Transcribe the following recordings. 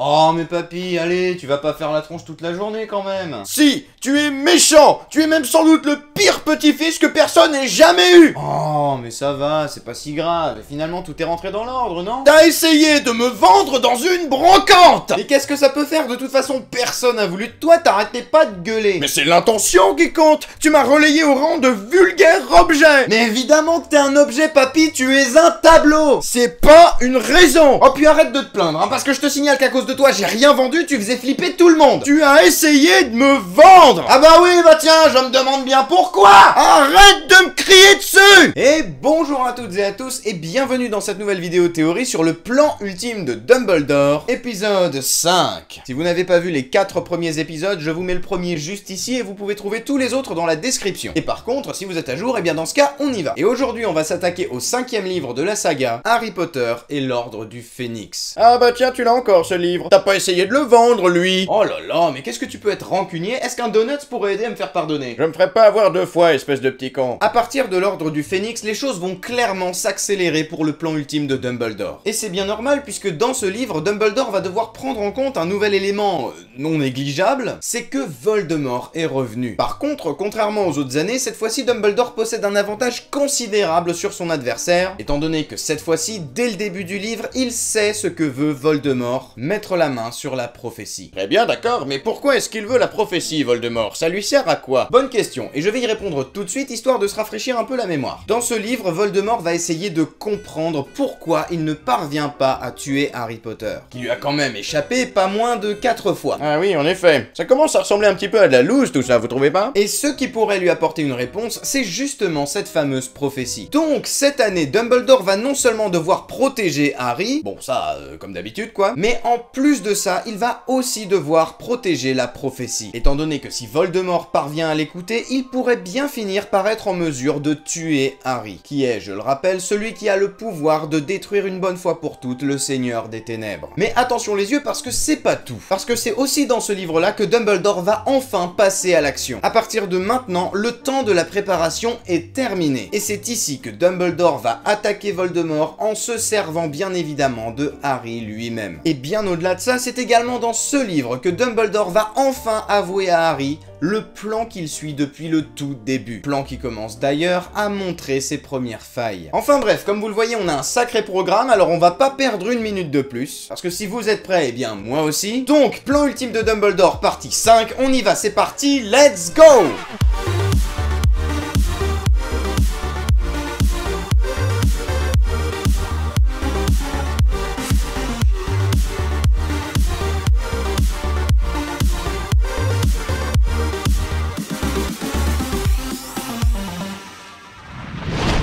Oh mais papy, allez, tu vas pas faire la tronche toute la journée quand même. Si, tu es méchant. Tu es même sans doute le pire petit-fils que personne ait jamais eu. Oh mais ça va, c'est pas si grave. Et finalement tout est rentré dans l'ordre, non? T'as essayé de me vendre dans une brocante. Et qu'est-ce que ça peut faire? De toute façon, personne a voulu de toi, t'arrêtais pas de gueuler. Mais c'est l'intention qui compte. Tu m'as relayé au rang de vulgaire objet. Mais évidemment que t'es un objet, papy, tu es un tableau. C'est pas une raison. Oh puis arrête de te plaindre, hein, parce que je te signale qu'à cause de toi, j'ai rien vendu, tu faisais flipper tout le monde. Tu as essayé de me vendre. Ah bah oui, bah tiens, je me demande bien pourquoi. Arrête de me crier dessus. Et bonjour à toutes et à tous, et bienvenue dans cette nouvelle vidéo théorie sur le plan ultime de Dumbledore, épisode 5. Si vous n'avez pas vu les 4 premiers épisodes, je vous mets le premier juste ici, et vous pouvez trouver tous les autres dans la description. Et par contre, si vous êtes à jour, et bien dans ce cas, on y va. Et aujourd'hui, on va s'attaquer au 5e livre de la saga, Harry Potter et l'Ordre du Phénix. Ah bah tiens, tu l'as encore ce livre. T'as pas essayé de le vendre, lui. Oh là là, mais qu'est-ce que tu peux être rancunier? Est-ce qu'un donut pourrait aider à me faire pardonner? Je me ferai pas avoir 2 fois, espèce de petit con. À partir de l'Ordre du Phénix, les choses vont clairement s'accélérer pour le plan ultime de Dumbledore. Et c'est bien normal puisque dans ce livre, Dumbledore va devoir prendre en compte un nouvel élément non négligeable, c'est que Voldemort est revenu. Par contre, contrairement aux autres années, cette fois-ci Dumbledore possède un avantage considérable sur son adversaire, étant donné que cette fois-ci, dès le début du livre, il sait ce que veut Voldemort, mettre la main sur la prophétie. Très bien, d'accord, mais pourquoi est-ce qu'il veut la prophétie, Voldemort? Ça lui sert à quoi? Bonne question, et je vais y répondre tout de suite, histoire de se rafraîchir un peu la mémoire. Dans ce livre, Voldemort va essayer de comprendre pourquoi il ne parvient pas à tuer Harry Potter, qui lui a quand même échappé pas moins de 4 fois. Ah oui, en effet. Ça commence à ressembler un petit peu à de la loose, tout ça, vous trouvez pas? Et ce qui pourrait lui apporter une réponse, c'est justement cette fameuse prophétie. Donc, cette année, Dumbledore va non seulement devoir protéger Harry, bon ça, comme d'habitude quoi, mais en plus de ça, il va aussi devoir protéger la prophétie. Étant donné que si Voldemort parvient à l'écouter, il pourrait bien finir par être en mesure de tuer Harry, qui est, je le rappelle, celui qui a le pouvoir de détruire une bonne fois pour toutes le Seigneur des Ténèbres. Mais attention les yeux parce que c'est pas tout. Parce que c'est aussi dans ce livre-là que Dumbledore va enfin passer à l'action. À partir de maintenant, le temps de la préparation est terminé. Et c'est ici que Dumbledore va attaquer Voldemort en se servant bien évidemment de Harry lui-même. Et bien au-delà de ça, c'est également dans ce livre que Dumbledore va enfin avouer à Harry le plan qu'il suit depuis le tout début. Plan qui commence d'ailleurs à montrer ses premières failles. Enfin bref, comme vous le voyez, on a un sacré programme, alors on va pas perdre une minute de plus, parce que si vous êtes prêts, eh bien moi aussi. Donc, plan ultime de Dumbledore, partie 5, on y va, c'est parti, let's go!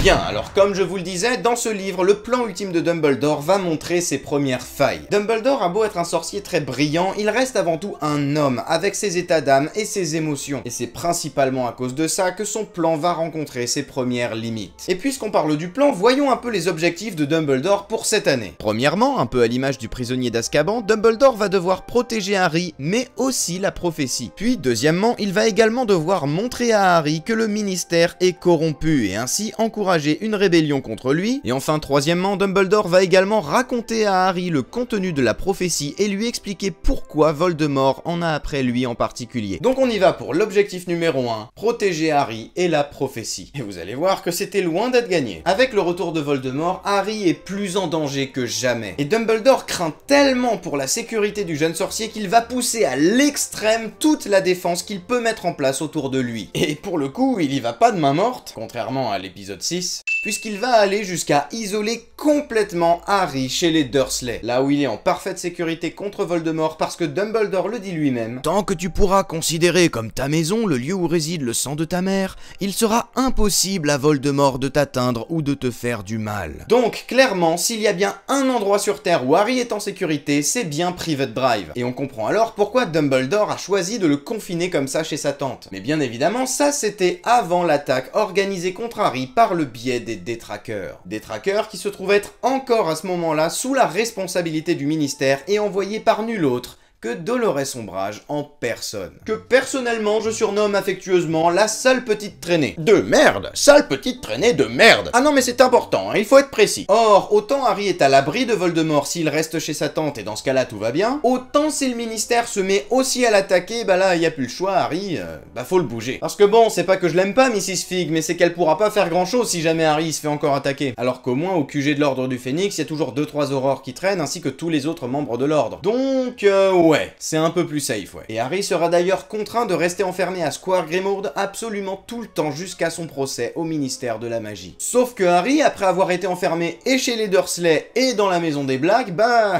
Bien, alors comme je vous le disais, dans ce livre, le plan ultime de Dumbledore va montrer ses premières failles. Dumbledore a beau être un sorcier très brillant, il reste avant tout un homme, avec ses états d'âme et ses émotions. Et c'est principalement à cause de ça que son plan va rencontrer ses premières limites. Et puisqu'on parle du plan, voyons un peu les objectifs de Dumbledore pour cette année. Premièrement, un peu à l'image du prisonnier d'Azkaban, Dumbledore va devoir protéger Harry, mais aussi la prophétie. Puis, deuxièmement, il va également devoir montrer à Harry que le ministère est corrompu, et ainsi encourager une rébellion contre lui. Et enfin, troisièmement, Dumbledore va également raconter à Harry le contenu de la prophétie et lui expliquer pourquoi Voldemort en a après lui en particulier. Donc on y va pour l'objectif numéro 1, protéger Harry et la prophétie. Et vous allez voir que c'était loin d'être gagné. Avec le retour de Voldemort, Harry est plus en danger que jamais. Et Dumbledore craint tellement pour la sécurité du jeune sorcier qu'il va pousser à l'extrême toute la défense qu'il peut mettre en place autour de lui. Et pour le coup, il y va pas de main morte, contrairement à l'épisode 6, puisqu'il va aller jusqu'à isoler complètement Harry chez les Dursley, là où il est en parfaite sécurité contre Voldemort parce que Dumbledore le dit lui-même. Tant que tu pourras considérer comme ta maison le lieu où réside le sang de ta mère, il sera impossible à Voldemort de t'atteindre ou de te faire du mal. Donc clairement, s'il y a bien un endroit sur Terre où Harry est en sécurité, c'est bien Private Drive. Et on comprend alors pourquoi Dumbledore a choisi de le confiner comme ça chez sa tante. Mais bien évidemment, ça c'était avant l'attaque organisée contre Harry par le biais des détraqueurs. Détraqueurs qui se trouvaient être encore à ce moment-là sous la responsabilité du ministère et envoyés par nul autre que Dolores Ombrage en personne. Que personnellement je surnomme affectueusement la sale petite traînée. De merde, sale petite traînée de merde. Ah non mais c'est important, hein, il faut être précis. Or, autant Harry est à l'abri de Voldemort s'il reste chez sa tante et dans ce cas-là tout va bien, autant si le ministère se met aussi à l'attaquer, bah là y a plus le choix, Harry, faut le bouger. Parce que bon, c'est pas que je l'aime pas Mrs. Fig, mais c'est qu'elle pourra pas faire grand chose si jamais Harry se fait encore attaquer. Alors qu'au moins au QG de l'ordre du Phénix, y a toujours 2-3 aurores qui traînent ainsi que tous les autres membres de l'ordre. Donc ouais, c'est un peu plus safe, ouais. Et Harry sera d'ailleurs contraint de rester enfermé à Square Grimmauld absolument tout le temps jusqu'à son procès au ministère de la Magie. Sauf que Harry, après avoir été enfermé et chez les Dursley et dans la maison des blagues, bah...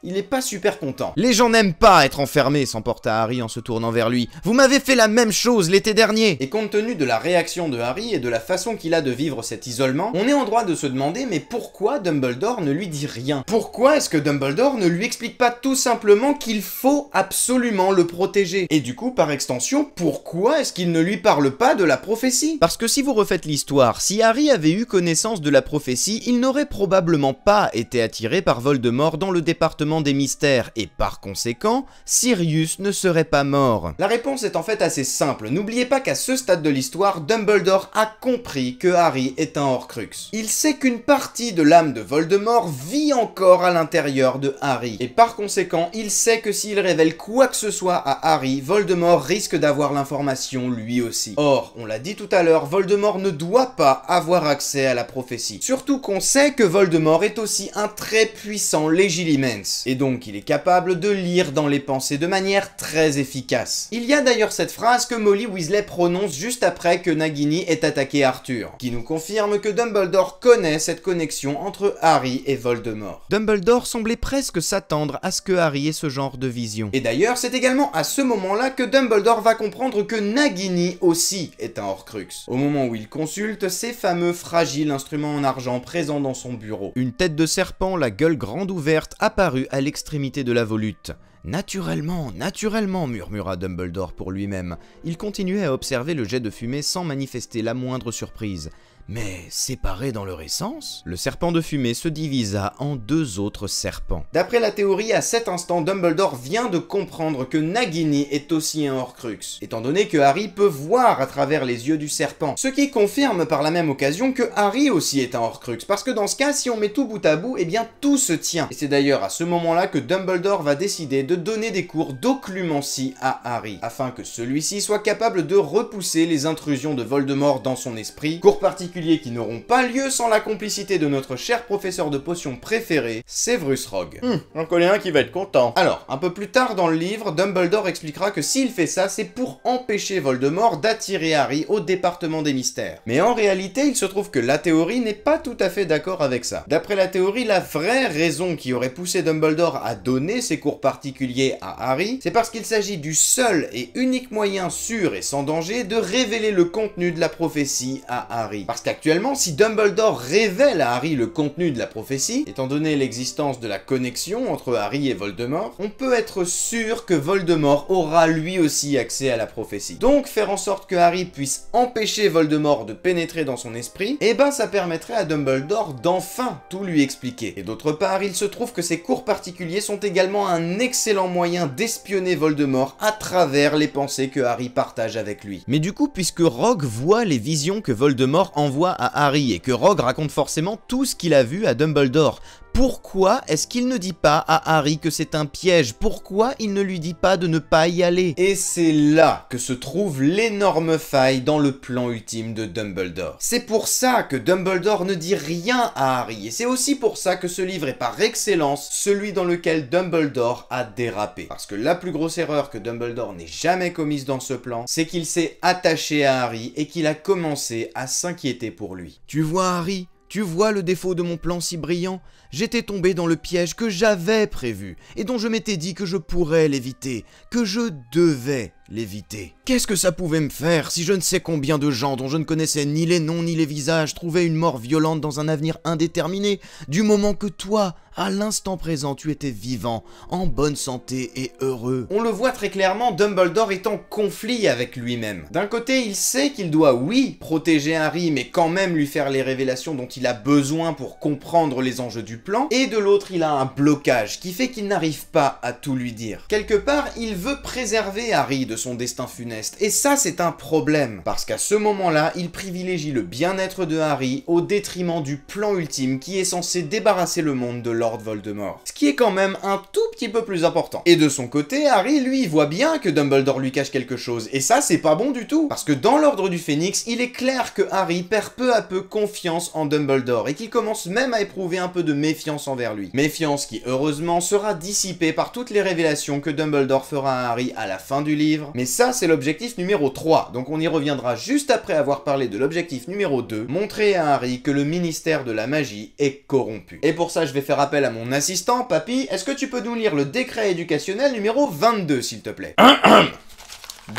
il est pas super content. Les gens n'aiment pas être enfermés, s'emporta Harry en se tournant vers lui. Vous m'avez fait la même chose l'été dernier. Et compte tenu de la réaction de Harry et de la façon qu'il a de vivre cet isolement, on est en droit de se demander mais pourquoi Dumbledore ne lui dit rien? Pourquoi est-ce que Dumbledore ne lui explique pas tout simplement qu'il faut absolument le protéger? Et du coup, par extension, pourquoi est-ce qu'il ne lui parle pas de la prophétie? Parce que si vous refaites l'histoire, si Harry avait eu connaissance de la prophétie, il n'aurait probablement pas été attiré par Voldemort dans le département des mystères, et par conséquent, Sirius ne serait pas mort. La réponse est en fait assez simple. N'oubliez pas qu'à ce stade de l'histoire, Dumbledore a compris que Harry est un Horcrux. Il sait qu'une partie de l'âme de Voldemort vit encore à l'intérieur de Harry. Et par conséquent, il sait que s'il révèle quoi que ce soit à Harry, Voldemort risque d'avoir l'information lui aussi. Or, on l'a dit tout à l'heure, Voldemort ne doit pas avoir accès à la prophétie. Surtout qu'on sait que Voldemort est aussi un très puissant Legilimens. Et donc il est capable de lire dans les pensées de manière très efficace. Il y a d'ailleurs cette phrase que Molly Weasley prononce juste après que Nagini ait attaqué Arthur, qui nous confirme que Dumbledore connaît cette connexion entre Harry et Voldemort. Dumbledore semblait presque s'attendre à ce que Harry ait ce genre de vision. Et d'ailleurs, c'est également à ce moment-là que Dumbledore va comprendre que Nagini aussi est un Horcrux, au moment où il consulte ces fameux fragiles instruments en argent présents dans son bureau. Une tête de serpent, la gueule grande ouverte, apparut à l'extrémité de la volute. Naturellement, naturellement, murmura Dumbledore pour lui-même. Il continuait à observer le jet de fumée sans manifester la moindre surprise. Mais séparés dans leur essence, le serpent de fumée se divisa en 2 autres serpents. D'après la théorie, à cet instant, Dumbledore vient de comprendre que Nagini est aussi un Horcrux, étant donné que Harry peut voir à travers les yeux du serpent. Ce qui confirme par la même occasion que Harry aussi est un Horcrux, parce que dans ce cas, si on met tout bout à bout, eh bien tout se tient. Et c'est d'ailleurs à ce moment-là que Dumbledore va décider de donner des cours d'occlumencie à Harry, afin que celui-ci soit capable de repousser les intrusions de Voldemort dans son esprit, cours particuliers qui n'auront pas lieu sans la complicité de notre cher professeur de potions préféré, Severus Rogue. J'en connais un qui va être content. Alors, un peu plus tard dans le livre, Dumbledore expliquera que s'il fait ça, c'est pour empêcher Voldemort d'attirer Harry au département des mystères. Mais en réalité, il se trouve que la théorie n'est pas tout à fait d'accord avec ça. D'après la théorie, la vraie raison qui aurait poussé Dumbledore à donner ces cours particuliers à Harry, c'est parce qu'il s'agit du seul et unique moyen sûr et sans danger de révéler le contenu de la prophétie à Harry. Parce qu'actuellement, si Dumbledore révèle à Harry le contenu de la prophétie, étant donné l'existence de la connexion entre Harry et Voldemort, on peut être sûr que Voldemort aura lui aussi accès à la prophétie. Donc faire en sorte que Harry puisse empêcher Voldemort de pénétrer dans son esprit, eh ben ça permettrait à Dumbledore d'enfin tout lui expliquer. Et d'autre part, il se trouve que ces cours particuliers sont également un excellent moyen d'espionner Voldemort à travers les pensées que Harry partage avec lui. Mais du coup, puisque Rogue voit les visions que Voldemort envoie à Harry et que Rogue raconte forcément tout ce qu'il a vu à Dumbledore, pourquoi est-ce qu'il ne dit pas à Harry que c'est un piège? Pourquoi il ne lui dit pas de ne pas y aller? Et c'est là que se trouve l'énorme faille dans le plan ultime de Dumbledore. C'est pour ça que Dumbledore ne dit rien à Harry, et c'est aussi pour ça que ce livre est par excellence celui dans lequel Dumbledore a dérapé. Parce que la plus grosse erreur que Dumbledore n'ait jamais commise dans ce plan, c'est qu'il s'est attaché à Harry et qu'il a commencé à s'inquiéter pour lui. Tu vois Harry? Tu vois le défaut de mon plan si brillant? J'étais tombé dans le piège que j'avais prévu, et dont je m'étais dit que je pourrais l'éviter, que je devais l'éviter. Qu'est-ce que ça pouvait me faire si je ne sais combien de gens dont je ne connaissais ni les noms ni les visages trouvaient une mort violente dans un avenir indéterminé, du moment que toi, à l'instant présent, tu étais vivant, en bonne santé et heureux. On le voit très clairement, Dumbledore est en conflit avec lui-même. D'un côté, il sait qu'il doit, oui, protéger Harry, mais quand même lui faire les révélations dont il a besoin pour comprendre les enjeux du plan, et de l'autre, il a un blocage qui fait qu'il n'arrive pas à tout lui dire. Quelque part, il veut préserver Harry de son destin funeste, et ça, c'est un problème, parce qu'à ce moment-là, il privilégie le bien-être de Harry au détriment du plan ultime qui est censé débarrasser le monde de Lord Voldemort. Ce qui est quand même un tout petit peu plus important. Et de son côté, Harry, lui, voit bien que Dumbledore lui cache quelque chose, et ça, c'est pas bon du tout, parce que dans l'Ordre du Phénix, il est clair que Harry perd peu à peu confiance en Dumbledore, et qu'il commence même à éprouver un peu de méfiance envers lui. Méfiance qui, heureusement, sera dissipée par toutes les révélations que Dumbledore fera à Harry à la fin du livre, mais ça, c'est l'objectif numéro 3, donc on y reviendra juste après avoir parlé de l'objectif numéro 2, montrer à Harry que le ministère de la magie est corrompu. Et pour ça, je vais faire appel à mon assistant, Papy, est-ce que tu peux nous lire le décret éducationnel numéro 22, s'il te plaît?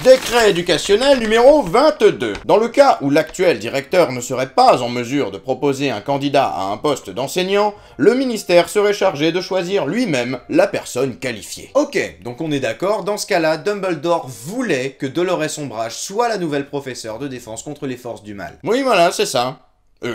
Décret éducationnel numéro 22. Dans le cas où l'actuel directeur ne serait pas en mesure de proposer un candidat à un poste d'enseignant, le ministère serait chargé de choisir lui-même la personne qualifiée. Ok, donc on est d'accord, dans ce cas-là, Dumbledore voulait que Dolores Umbridge soit la nouvelle professeure de défense contre les forces du mal. Oui, voilà, c'est ça.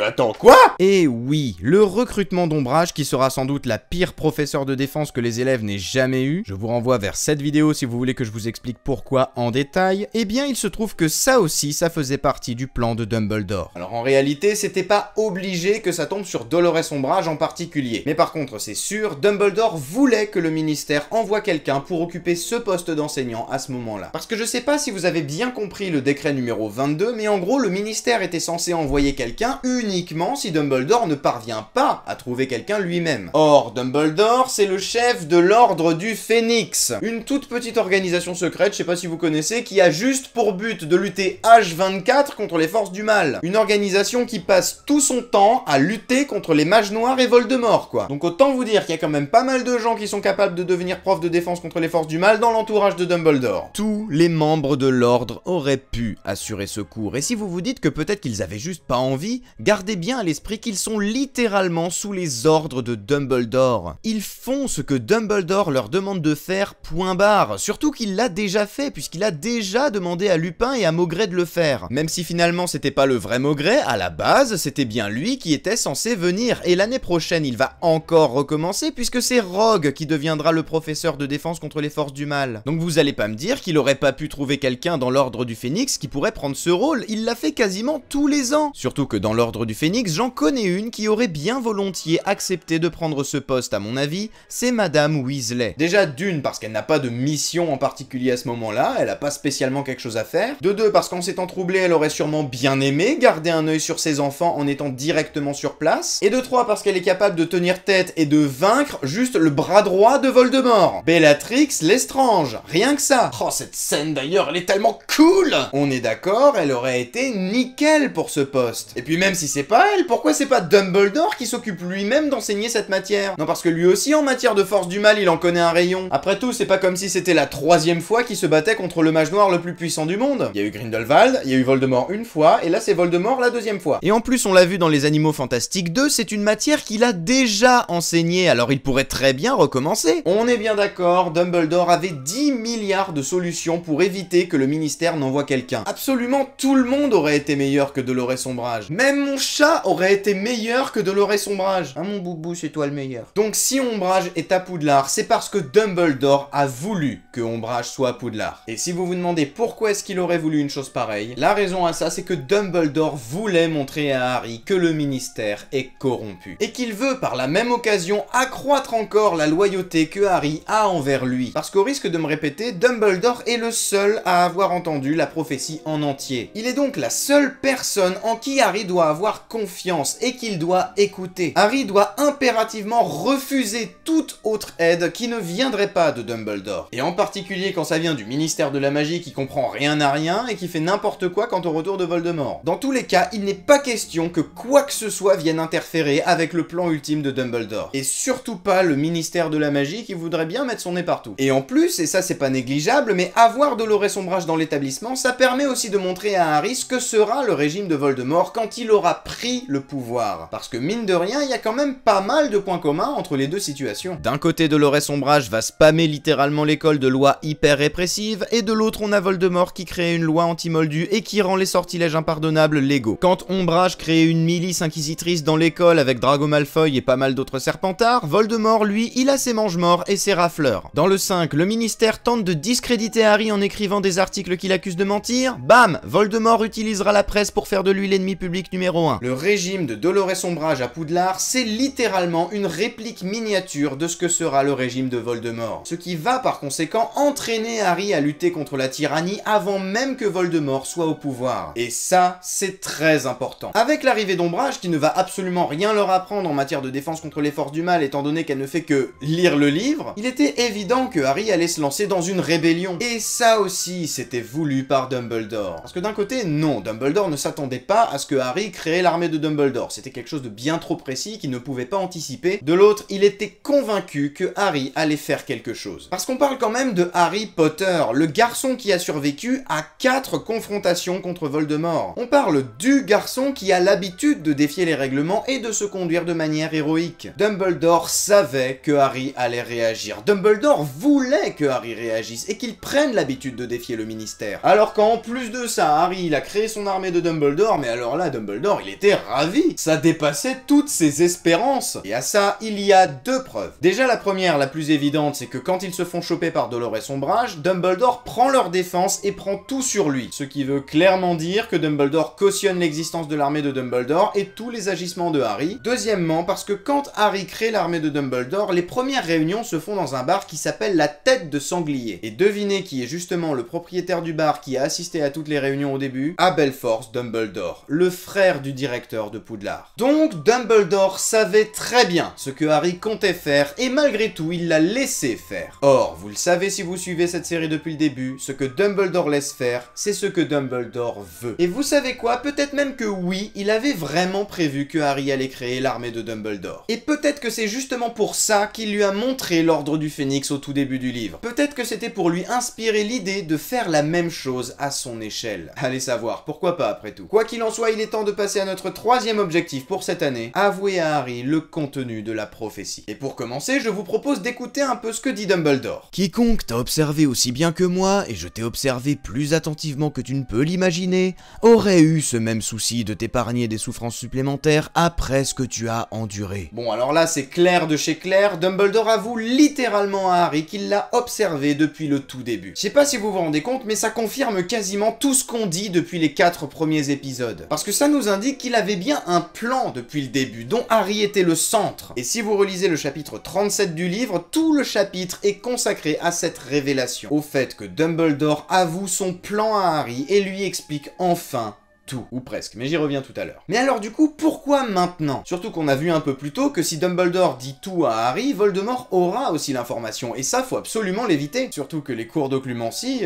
Attends, quoi? Et oui, le recrutement d'Ombrage, qui sera sans doute la pire professeure de défense que les élèves n'aient jamais eu, je vous renvoie vers cette vidéo si vous voulez que je vous explique pourquoi en détail, eh bien il se trouve que ça aussi, ça faisait partie du plan de Dumbledore. Alors en réalité, c'était pas obligé que ça tombe sur Dolores Umbridge en particulier. Mais par contre, c'est sûr, Dumbledore voulait que le ministère envoie quelqu'un pour occuper ce poste d'enseignant à ce moment-là. Parce que je sais pas si vous avez bien compris le décret numéro 22, mais en gros, le ministère était censé envoyer quelqu'un uniquement si Dumbledore ne parvient pas à trouver quelqu'un lui-même. Or, Dumbledore, c'est le chef de l'Ordre du Phénix, une toute petite organisation secrète, je sais pas si vous connaissez, qui a juste pour but de lutter H24 contre les forces du mal. Une organisation qui passe tout son temps à lutter contre les mages noirs et Voldemort, quoi. Donc autant vous dire qu'il y a quand même pas mal de gens qui sont capables de devenir profs de défense contre les forces du mal dans l'entourage de Dumbledore. Tous les membres de l'ordre auraient pu assurer ce cours, et si vous vous dites que peut-être qu'ils avaient juste pas envie, gardez bien à l'esprit qu'ils sont littéralement sous les ordres de Dumbledore. Ils font ce que Dumbledore leur demande de faire, point barre. Surtout qu'il l'a déjà fait, puisqu'il a déjà demandé à Lupin et à Maugret de le faire. Même si finalement c'était pas le vrai Maugret, à la base, c'était bien lui qui était censé venir. Et l'année prochaine, il va encore recommencer, puisque c'est Rogue qui deviendra le professeur de défense contre les forces du mal. Donc vous allez pas me dire qu'il aurait pas pu trouver quelqu'un dans l'ordre du Phénix qui pourrait prendre ce rôle. Il l'a fait quasiment tous les ans. Surtout que dans l'ordre du Phénix, j'en connais une qui aurait bien volontiers accepté de prendre ce poste à mon avis, c'est Madame Weasley. Déjà d'une, parce qu'elle n'a pas de mission en particulier à ce moment-là, elle a pas spécialement quelque chose à faire. De deux, parce qu'en s'étant troublée, elle aurait sûrement bien aimé garder un œil sur ses enfants en étant directement sur place. Et de trois, parce qu'elle est capable de tenir tête et de vaincre juste le bras droit de Voldemort. Bellatrix Lestrange, rien que ça. Oh, cette scène d'ailleurs, elle est tellement cool! On est d'accord, elle aurait été nickel pour ce poste. Et puis même si c'est pas elle, pourquoi c'est pas Dumbledore qui s'occupe lui-même d'enseigner cette matière? Non, parce que lui aussi, en matière de force du mal, il en connaît un rayon. Après tout, c'est pas comme si c'était la 3e fois qu'il se battait contre le mage noir le plus puissant du monde. Il y a eu Grindelwald, il y a eu Voldemort une fois, et là c'est Voldemort la 2e fois. Et en plus, on l'a vu dans Les Animaux Fantastiques 2, c'est une matière qu'il a déjà enseignée, alors il pourrait très bien recommencer. On est bien d'accord, Dumbledore avait 10 milliards de solutions pour éviter que le ministère n'envoie quelqu'un. Absolument tout le monde aurait été meilleur que Dolores Umbridge. Même mon chat aurait été meilleur que Dolores Umbridge. Hein, mon boubou, c'est toi le meilleur. Donc si Umbridge est à Poudlard, c'est parce que Dumbledore a voulu que Umbridge soit à Poudlard. Et si vous vous demandez pourquoi est-ce qu'il aurait voulu une chose pareille, la raison à ça, c'est que Dumbledore voulait montrer à Harry que le ministère est corrompu. Et qu'il veut, par la même occasion, accroître encore la loyauté que Harry a envers lui. Parce qu'au risque de me répéter, Dumbledore est le seul à avoir entendu la prophétie en entier. Il est donc la seule personne en qui Harry doit avoir confiance et qu'il doit écouter. Harry doit impérativement refuser toute autre aide qui ne viendrait pas de Dumbledore. Et en particulier quand ça vient du ministère de la magie qui comprend rien à rien et qui fait n'importe quoi quant au retour de Voldemort. Dans tous les cas, il n'est pas question que quoi que ce soit vienne interférer avec le plan ultime de Dumbledore. Et surtout pas le ministère de la magie qui voudrait bien mettre son nez partout. Et en plus, et ça c'est pas négligeable, mais avoir Dolores Umbridge dans l'établissement, ça permet aussi de montrer à Harry ce que sera le régime de Voldemort quand il aura pris le pouvoir. Parce que mine de rien, il y a quand même pas mal de points communs entre les deux situations. D'un côté, Dolores Umbridge va spammer littéralement l'école de lois hyper répressives, et de l'autre, on a Voldemort qui crée une loi anti-moldu et qui rend les sortilèges impardonnables légaux. Quand Umbridge crée une milice inquisitrice dans l'école avec Drago Malfoy et pas mal d'autres serpentards, Voldemort, lui, il a ses mange-morts et ses rafleurs. Dans le 5, le ministère tente de discréditer Harry en écrivant des articles qui l'accusent de mentir. Bam! Voldemort utilisera la presse pour faire de lui l'ennemi public numéro 1. Le régime de Dolores Umbridge à Poudlard, c'est littéralement une réplique miniature de ce que sera le régime de Voldemort. Ce qui va par conséquent entraîner Harry à lutter contre la tyrannie avant même que Voldemort soit au pouvoir. Et ça, c'est très important. Avec l'arrivée d'Umbridge, qui ne va absolument rien leur apprendre en matière de défense contre les forces du mal étant donné qu'elle ne fait que lire le livre, il était évident que Harry allait se lancer dans une rébellion. Et ça aussi, c'était voulu par Dumbledore. Parce que d'un côté, non, Dumbledore ne s'attendait pas à ce que Harry crée l'armée de Dumbledore. C'était quelque chose de bien trop précis qu'il ne pouvait pas anticiper. De l'autre, il était convaincu que Harry allait faire quelque chose. Parce qu'on parle quand même de Harry Potter, le garçon qui a survécu à 4 confrontations contre Voldemort. On parle du garçon qui a l'habitude de défier les règlements et de se conduire de manière héroïque. Dumbledore savait que Harry allait réagir. Dumbledore voulait que Harry réagisse et qu'il prenne l'habitude de défier le ministère. Alors qu'en plus de ça, Harry, il a créé son armée de Dumbledore, mais alors là, Dumbledore, il était ravi. Ça dépassait toutes ses espérances. Et à ça, il y a 2 preuves. Déjà, la première, la plus évidente, c'est que quand ils se font choper par Dolores Umbridge, Dumbledore prend leur défense et prend tout sur lui. Ce qui veut clairement dire que Dumbledore cautionne l'existence de l'armée de Dumbledore et tous les agissements de Harry. Deuxièmement, parce que quand Harry crée l'armée de Dumbledore, les premières réunions se font dans un bar qui s'appelle la Tête de Sanglier. Et devinez qui est justement le propriétaire du bar qui a assisté à toutes les réunions au début? Aberforth Dumbledore, le frère du directeur de Poudlard. Donc Dumbledore savait très bien ce que Harry comptait faire et malgré tout il l'a laissé faire. Or, vous le savez si vous suivez cette série depuis le début, ce que Dumbledore laisse faire, c'est ce que Dumbledore veut. Et vous savez quoi? Peut-être même que oui, il avait vraiment prévu que Harry allait créer l'armée de Dumbledore. Et peut-être que c'est justement pour ça qu'il lui a montré l'ordre du Phénix au tout début du livre. Peut-être que c'était pour lui inspirer l'idée de faire la même chose à son échelle. Allez savoir, pourquoi pas après tout. Quoi qu'il en soit, il est temps de passer à notre 3e objectif pour cette année, avouer à Harry le contenu de la prophétie. Et pour commencer, je vous propose d'écouter un peu ce que dit Dumbledore. Quiconque t'a observé aussi bien que moi, et je t'ai observé plus attentivement que tu ne peux l'imaginer, aurait eu ce même souci de t'épargner des souffrances supplémentaires après ce que tu as enduré. Bon, alors là, c'est clair de chez clair, Dumbledore avoue littéralement à Harry qu'il l'a observé depuis le tout début. Je sais pas si vous vous rendez compte, mais ça confirme quasiment tout ce qu'on dit depuis les 4 premiers épisodes. Parce que ça nous indique qu'il avait bien un plan depuis le début, dont Harry était le centre. Et si vous relisez le chapitre 37 du livre, tout le chapitre est consacré à cette révélation. Au fait que Dumbledore avoue son plan à Harry et lui explique enfin tout, ou presque, mais j'y reviens tout à l'heure. Mais alors du coup, pourquoi maintenant? Surtout qu'on a vu un peu plus tôt que si Dumbledore dit tout à Harry, Voldemort aura aussi l'information, et ça faut absolument l'éviter. Surtout que les cours d'occlumencie,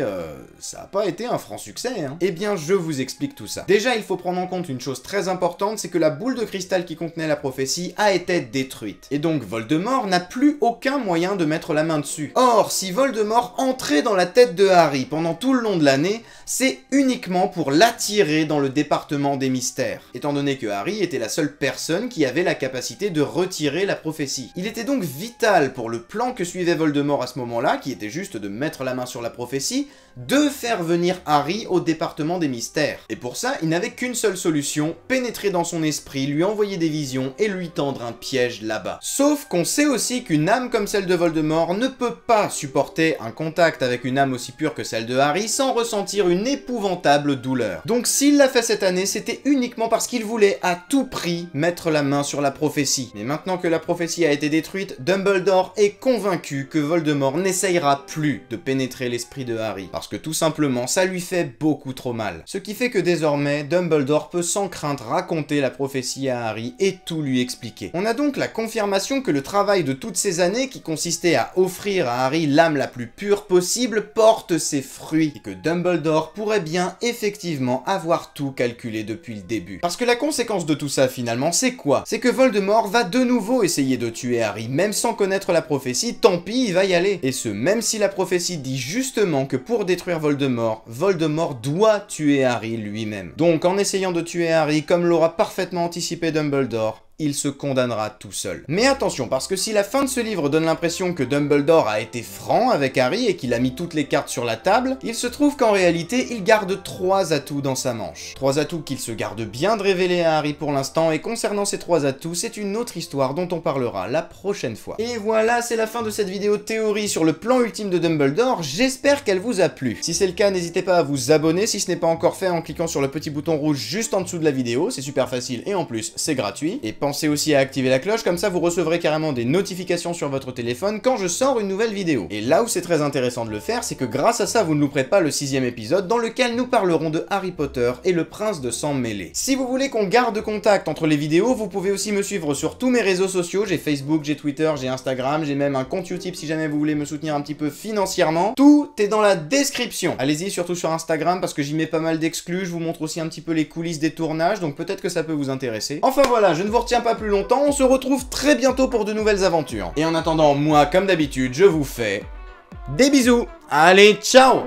ça a pas été un franc succès, hein. Eh bien, je vous explique tout ça. Déjà, il faut prendre en compte une chose très importante, c'est que la boule de cristal qui contenait la prophétie a été détruite. Et donc Voldemort n'a plus aucun moyen de mettre la main dessus. Or, si Voldemort entrait dans la tête de Harry pendant tout le long de l'année, c'est uniquement pour l'attirer dans le département des mystères, étant donné que Harry était la seule personne qui avait la capacité de retirer la prophétie. Il était donc vital pour le plan que suivait Voldemort à ce moment-là, qui était juste de mettre la main sur la prophétie, de faire venir Harry au département des mystères. Et pour ça, il n'avait qu'une seule solution, pénétrer dans son esprit, lui envoyer des visions et lui tendre un piège là-bas. Sauf qu'on sait aussi qu'une âme comme celle de Voldemort ne peut pas supporter un contact avec une âme aussi pure que celle de Harry sans ressentir une épouvantable douleur. Donc s'il l'a fait secret cette année, c'était uniquement parce qu'il voulait à tout prix mettre la main sur la prophétie. Mais maintenant que la prophétie a été détruite, Dumbledore est convaincu que Voldemort n'essayera plus de pénétrer l'esprit de Harry, parce que tout simplement, ça lui fait beaucoup trop mal. Ce qui fait que désormais, Dumbledore peut sans crainte raconter la prophétie à Harry et tout lui expliquer. On a donc la confirmation que le travail de toutes ces années, qui consistait à offrir à Harry l'âme la plus pure possible, porte ses fruits, et que Dumbledore pourrait bien effectivement avoir tout calculé depuis le début. Parce que la conséquence de tout ça finalement, c'est quoi? C'est que Voldemort va de nouveau essayer de tuer Harry, même sans connaître la prophétie, tant pis, il va y aller. Et ce, même si la prophétie dit justement que pour détruire Voldemort, Voldemort doit tuer Harry lui-même. Donc en essayant de tuer Harry, comme l'aura parfaitement anticipé Dumbledore, il se condamnera tout seul. Mais attention, parce que si la fin de ce livre donne l'impression que Dumbledore a été franc avec Harry et qu'il a mis toutes les cartes sur la table, il se trouve qu'en réalité, il garde 3 atouts dans sa manche. 3 atouts qu'il se garde bien de révéler à Harry pour l'instant, et concernant ces 3 atouts, c'est une autre histoire dont on parlera la prochaine fois. Et voilà, c'est la fin de cette vidéo théorie sur le plan ultime de Dumbledore, j'espère qu'elle vous a plu. Si c'est le cas, n'hésitez pas à vous abonner si ce n'est pas encore fait en cliquant sur le petit bouton rouge juste en dessous de la vidéo, c'est super facile et en plus, c'est gratuit. Et pensez aussi à activer la cloche, comme ça vous recevrez carrément des notifications sur votre téléphone quand je sors une nouvelle vidéo. Et là où c'est très intéressant de le faire, c'est que grâce à ça vous ne louperez pas le 6e épisode dans lequel nous parlerons de Harry Potter et le prince de sang mêlé. Si vous voulez qu'on garde contact entre les vidéos, vous pouvez aussi me suivre sur tous mes réseaux sociaux, j'ai Facebook, j'ai Twitter, j'ai Instagram, j'ai même un compte YouTube si jamais vous voulez me soutenir un petit peu financièrement. Tout est dans la description. Allez-y, surtout sur Instagram, parce que j'y mets pas mal d'exclus, je vous montre aussi un petit peu les coulisses des tournages, donc peut-être que ça peut vous intéresser. Enfin voilà, je ne vous retiens pas plus longtemps, on se retrouve très bientôt pour de nouvelles aventures. Et en attendant, moi, comme d'habitude, je vous fais des bisous. Allez, ciao!